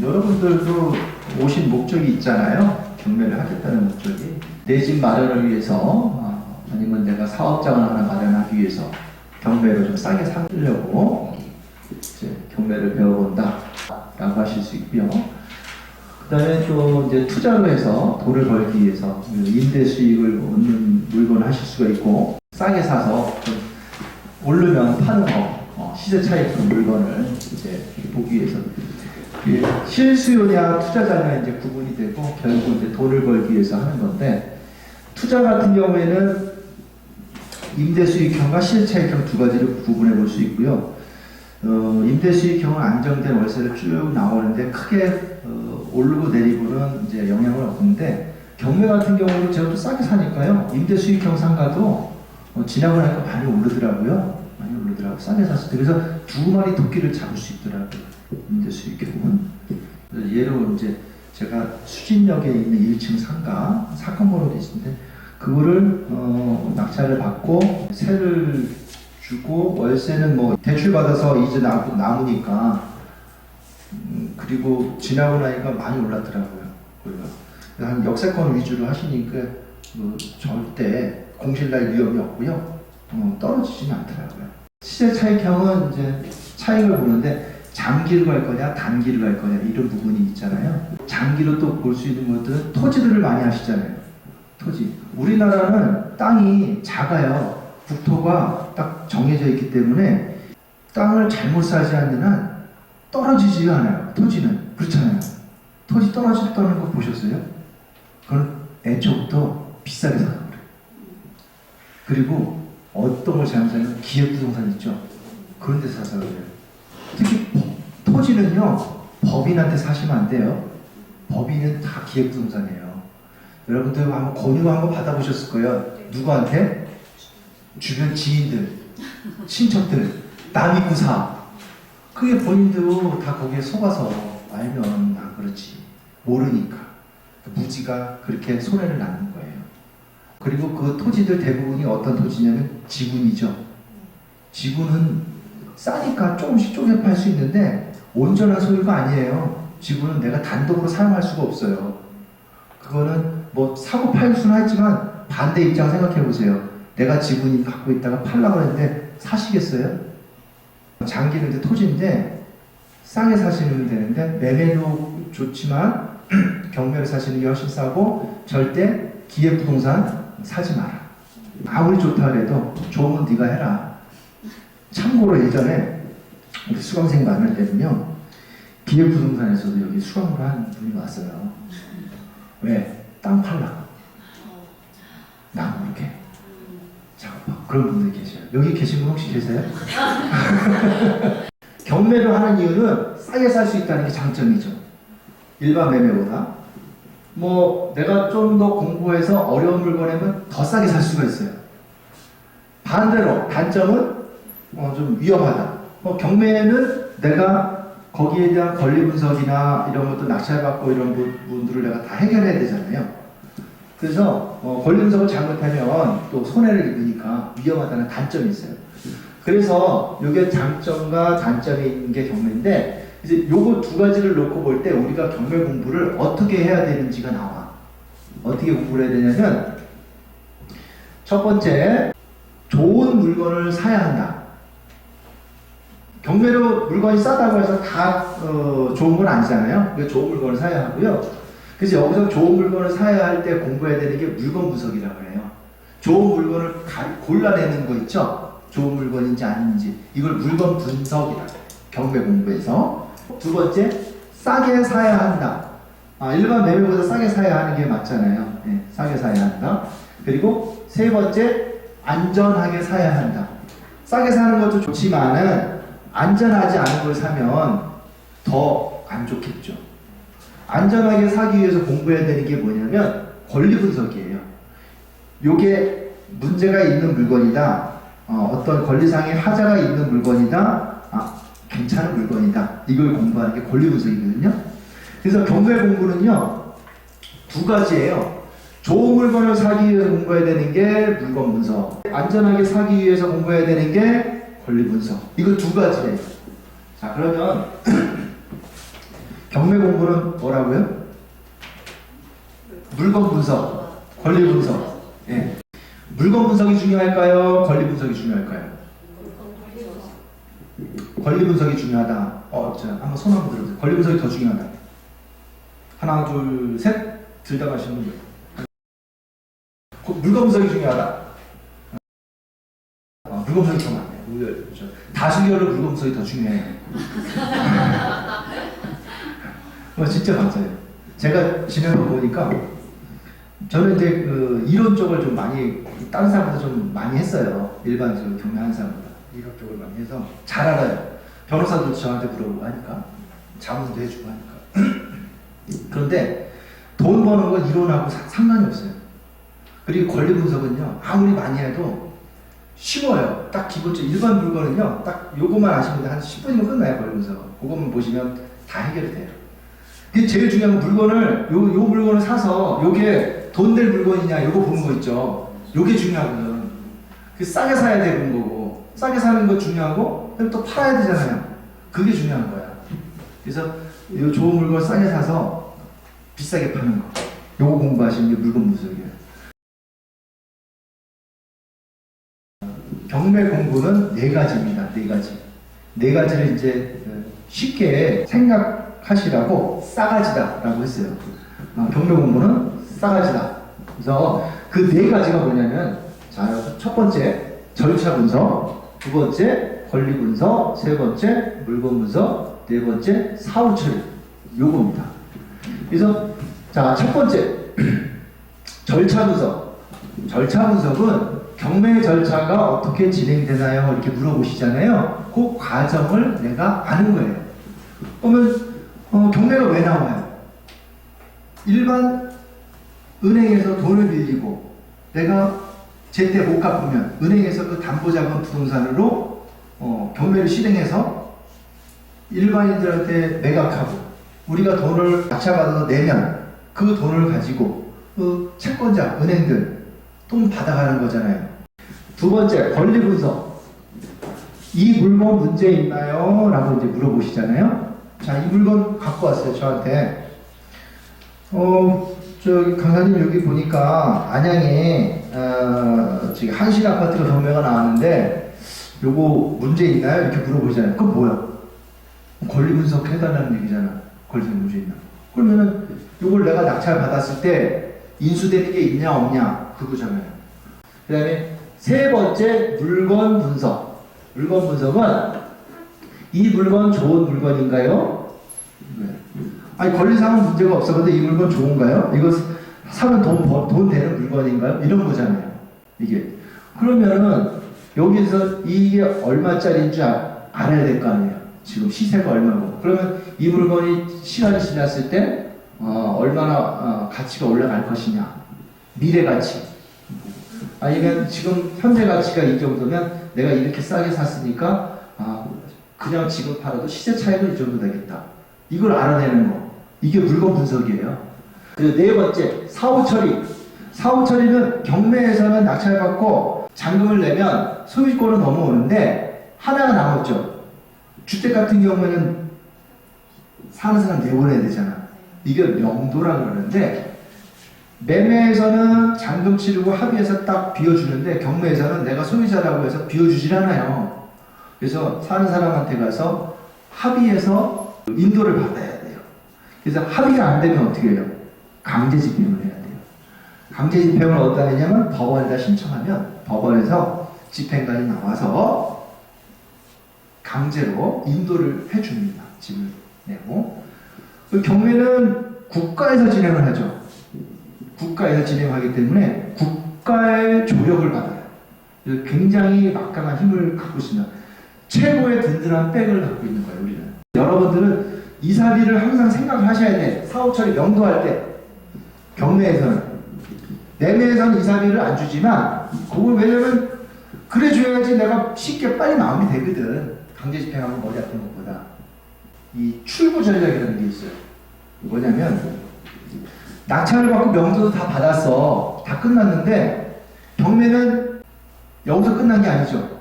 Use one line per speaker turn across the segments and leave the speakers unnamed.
여러분들도 오신 목적이 있잖아요. 경매를 하겠다는 목적이. 내 집 마련을 위해서 아니면 내가 사업장을 하나 마련하기 위해서 경매로 좀 싸게 사려고 이제 경매를 배워본다 라고 하실 수 있고요. 그 다음에 또 이제 투자로 해서 돈을 벌기 위해서 임대 수익을 얻는 물건을 하실 수가 있고, 싸게 사서 좀 오르면 파는 거, 시세 차익 물건을 이제 보기 위해서 실수요냐 투자자냐 이제 구분이 되고, 결국 이제 돈을 벌기 위해서 하는 건데, 투자 같은 경우에는 임대수익형과 시세차익형 두 가지를 구분해 볼 수 있고요. 임대수익형은 안정된 월세를 쭉 나오는데 크게 오르고 내리고는 이제 영향을 없는데, 경매 같은 경우는 제가 또 싸게 사니까요. 임대수익형 상가도 지나고 나니까 많이 오르더라고요. 많이 오르더라고요. 싸게 샀을 때. 그래서 두 마리 토끼를 잡을 수 있더라고요. 임대수익형은. 예로 이제 제가 수진역에 있는 1층 상가 사건 번호도 있는데, 그거를 낙찰을 받고 세를 주고, 월세는 뭐 대출 받아서 이제 남으니까 그리고 지나고 나니까 많이 올랐더라고요. 한 역세권 위주로 하시니까 뭐 절대 공실날 위험이 없고요. 떨어지지는 않더라고요. 시세 차익형은 이제 차익을 보는데 장기로 갈 거냐 단기로 갈 거냐 이런 부분이 있잖아요. 장기로 또 볼 수 있는 것들은 토지들을 많이 하시잖아요. 토지. 우리나라는 땅이 작아요. 국토가 딱 정해져 있기 때문에 땅을 잘못 사지 않는 한 떨어지지가 않아요. 토지는. 그렇잖아요. 토지 떨어졌다는 거 보셨어요? 그건 애초부터 비싸게 사서 그래요. 그리고 어떤 걸 잘못하면 기획부동산 있죠? 그런 데 사서 그래요. 특히 토지는요, 법인한테 사시면 안 돼요. 법인은 다 기획부동산이에요. 여러분들 한번 권유 한번 받아보셨을 거예요. 누구한테? 주변 지인들, 친척들, 남 믿고 사. 그게 본인도 다 거기에 속아서 알면 안 그렇지. 모르니까. 무지가 그렇게 손해를 낳는 거예요. 그리고 그 토지들 대부분이 어떤 토지냐면 지분이죠. 지분은 싸니까 조금씩 쪼개 팔 수 있는데 온전한 소유가 아니에요. 지분은 내가 단독으로 사용할 수가 없어요. 그거는 뭐 사고 팔 수는 하지만 반대 입장 생각해 보세요. 내가 지분이 갖고 있다가 팔라고 하는데 사시겠어요? 장기는 이제 토지인데 싸게 사시면 되는데, 매매도 좋지만 경매를 사시는 게 훨씬 싸고, 절대 기획부동산 사지 마라. 아무리 좋다 그래도 좋으면 네가 해라. 참고로 예전에 우리 수강생 만날 때는요, 기획부동산에서도 여기 수강을 한 분이 왔어요. 왜? 땅 팔라고. 나 모르게. 잠깐만, 그런 분들 계셔요. 여기 계신 분 혹시 계세요? 경매를 하는 이유는 싸게 살 수 있다는 게 장점이죠. 일반 매매보다. 뭐 내가 좀 더 공부해서 어려운 물건이면 더 싸게 살 수가 있어요. 반대로 단점은 좀 위험하다. 경매는 내가 거기에 대한 권리 분석이나 이런 것도 낙찰받고 이런 부분들을 내가 다 해결해야 되잖아요. 그래서 권리 분석을 잘못하면 또 손해를 입으니까 위험하다는 단점이 있어요. 그래서 이게 장점과 단점이 있는 게 경매인데, 이제 요거 두 가지를 놓고 볼 때 우리가 경매 공부를 어떻게 해야 되는지가 나와. 어떻게 공부를 해야 되냐면, 첫 번째, 좋은 물건을 사야 한다. 경매로 물건이 싸다고 해서 다 좋은 건 아니잖아요. 그러니까 좋은 물건을 사야 하고요. 그래서 여기서 좋은 물건을 사야 할 때 공부해야 되는 게 물건 분석이라고 해요. 좋은 물건을 골라내는 거 있죠? 좋은 물건인지 아닌지. 이걸 물건 분석이라고 해요. 경매 공부에서. 두 번째, 싸게 사야 한다. 일반 매매보다 싸게 사야 하는 게 맞잖아요. 네, 싸게 사야 한다. 그리고 세 번째, 안전하게 사야 한다. 싸게 사는 것도 좋지만은 안전하지 않은 걸 사면 더 안 좋겠죠. 안전하게 사기 위해서 공부해야 되는 게 뭐냐면 권리 분석이에요. 요게 문제가 있는 물건이다. 어떤 권리상의 하자가 있는 물건이다. 괜찮은 물건이다. 이걸 공부하는 게 권리 분석이거든요. 그래서 경매 공부는요, 두 가지예요. 좋은 물건을 사기 위해서 공부해야 되는 게 물건 분석. 안전하게 사기 위해서 공부해야 되는 게 권리 분석. 이거 두 가지예요. 자, 그러면 경매 공부는 뭐라고요? 물건 분석, 권리 분석. 예. 물건 분석이 중요할까요? 권리 분석이 중요할까요? 권리 분석이 중요하다. 한번 손 한번 들어보세요. 권리 분석이 더 중요하다. 하나, 둘, 셋. 둘 다 가시는 분들. 물건 분석이 중요하다. 물건 분석이 더 많네요. 다수결로 물건 분석이 더 중요해요. 진짜 맞아요. 제가 진행을 보니까 저는 이제 그 이론 쪽을 좀 많이 다른 사람보다 좀 많이 했어요. 일반적으로 경매하는 사람보다 이론 쪽을 많이 해서 잘 알아요. 변호사도 저한테 물어보고 하니까 자문도 해주고 하니까. 그런데 돈 버는 건 이론하고 상관이 없어요. 그리고 권리 분석은요, 아무리 많이 해도 쉬워요. 딱 기본적으로 일반 물건은요, 딱 요것만 아시면 한 10분이면 끝나요. 권리 분석. 그것만 보시면 다 해결이 돼요. 근데 제일 중요한 건 물건을 요 물건을 사서 요게 돈 될 물건이냐 요거 보는 거 있죠. 요게 중요하거든. 그 싸게 사야 되는 거고, 싸게 사는 거 중요하고 또 팔아야 되잖아요. 그게 중요한 거야. 그래서 요 좋은 물건 싸게 사서 비싸게 파는 거, 요거 공부하시는 게 물건 분석이에요. 경매 공부는 4가지입니다. 4가지. 4가지를 이제 쉽게 생각하시라고 싸가지다라고 했어요. 경매 공부는 싸가지다. 그래서 그 4가지가 뭐냐면, 자, 첫 번째 절차 분석, 두 번째 권리 분석, 세 번째 물건 분석, 네 번째 사후 처리. 요겁니다. 그래서 자, 첫 번째 절차 분석. 절차 분석은 경매 절차가 어떻게 진행되나요? 이렇게 물어보시잖아요. 그 과정을 내가 아는 거예요. 그러면 경매가 왜 나와요? 일반 은행에서 돈을 빌리고 내가 제때 못 갚으면 은행에서 그 담보자금 부동산으로 경매를 실행해서 일반인들한테 매각하고 우리가 돈을 낙찰받아서 내면 그 돈을 가지고 그 채권자, 은행들 돈 받아가는 거잖아요. 두 번째, 권리 분석. 이 물건 문제 있나요? 라고 이제 물어보시잖아요. 자, 이 물건 갖고 왔어요, 저한테. 강사님 여기 보니까 안양에 지금 한신 아파트가 경매가 나왔는데 요거 문제 있나요? 이렇게 물어보시잖아요. 그건 뭐야? 권리 분석 해달라는 얘기잖아. 권리 분석 문제 있나? 그러면은 요걸 내가 낙찰 받았을 때 인수되는 게 있냐 없냐 그거잖아요. 그 다음에 세 번째 물건 분석. 물건 분석은 이 물건 좋은 물건인가요? 아니 권리상은 문제가 없어. 근데 이 물건 좋은가요? 이거 사면 돈 되는 물건인가요? 이런 거잖아요. 이게. 그러면은 여기서 이게 얼마짜리인 줄 알아야 될 거 아니에요. 지금 시세가 얼마고. 그러면 이 물건이 시간이 지났을 때 얼마나 가치가 올라갈 것이냐. 미래 가치. 아니면 지금 현재 가치가 이 정도면 내가 이렇게 싸게 샀으니까 그냥 지금 팔아도 시세 차익은 이 정도 되겠다. 이걸 알아내는 거. 이게 물건 분석이에요. 그리고 네 번째, 사후 처리. 사후 처리는 경매에서는 낙찰받고 잔금을 내면 소유권은 넘어오는데 하나가 남았죠. 주택 같은 경우에는 사는 사람 내보내야 되잖아. 이게 명도라 그러는데 매매에서는 잔금 치르고 합의해서 딱 비워주는데 경매에서는 내가 소유자라고 해서 비워주질 않아요. 그래서 사는 사람한테 가서 합의해서 인도를 받아야 돼요. 그래서 합의가 안 되면 어떻게 해요? 강제 집행을 해야 돼요. 강제 집행을 어디다 내냐면 법원에다 신청하면 법원에서 집행관이 나와서 강제로 인도를 해줍니다. 집을 내고. 경매는 국가에서 진행을 하죠. 국가에서 진행하기 때문에 국가의 조력을 받아요. 굉장히 막강한 힘을 갖고 있습니다. 최고의 든든한 백을 갖고 있는 거예요, 우리는. 여러분들은 이사비를 항상 생각을 하셔야 돼. 사후처리 명도할 때. 경매에서는. 매매에서는 이사비를 안 주지만, 그걸 왜냐면, 그래 줘야지 내가 쉽게 빨리 마음이 되거든. 강제 집행하면 머리 아픈 것보다. 이 출구 전략이라는 게 있어요. 뭐냐면, 낙찰을 받고 명도도 다 받았어. 다 끝났는데, 경매는 여기서 끝난 게 아니죠.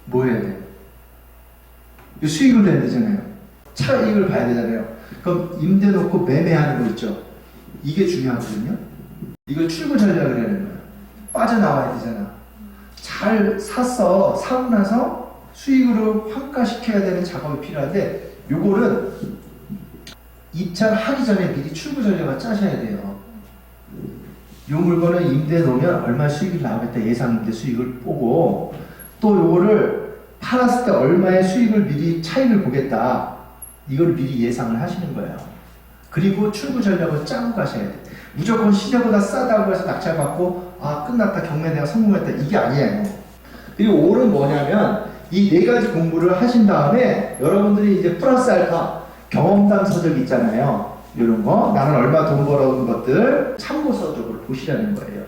뭐 해야 돼? 수익을 내야 되잖아요. 차익을 봐야 되잖아요. 그럼 임대 놓고 매매하는 거 있죠. 이게 중요하거든요. 이걸 출구 전략을 해야 되는 거예요. 빠져나와야 되잖아. 잘 사서 사고 나서 수익으로 환가시켜야 되는 작업이 필요한데 요거는 입찰하기 전에 미리 출구 전략을 짜셔야 돼요. 요 물건을 임대해 놓으면 얼마 수익이 나오겠다 예상 임대 수익을 보고 또 요거를 팔았을 때 얼마의 수익을 미리 차익을 보겠다 이걸 미리 예상을 하시는 거예요. 그리고 출구 전략을 짜고 가셔야 돼. 무조건 시세보다 싸다고 해서 낙찰받고 아 끝났다 경매 내가 성공했다 이게 아니에요. 그리고 5는 뭐냐면 이 네 가지 공부를 하신 다음에 여러분들이 이제 플러스 알파 경험담 서적 있잖아요. 이런 거 나는 얼마 돈 벌어온 것들 참고서적으로 보시라는 거예요.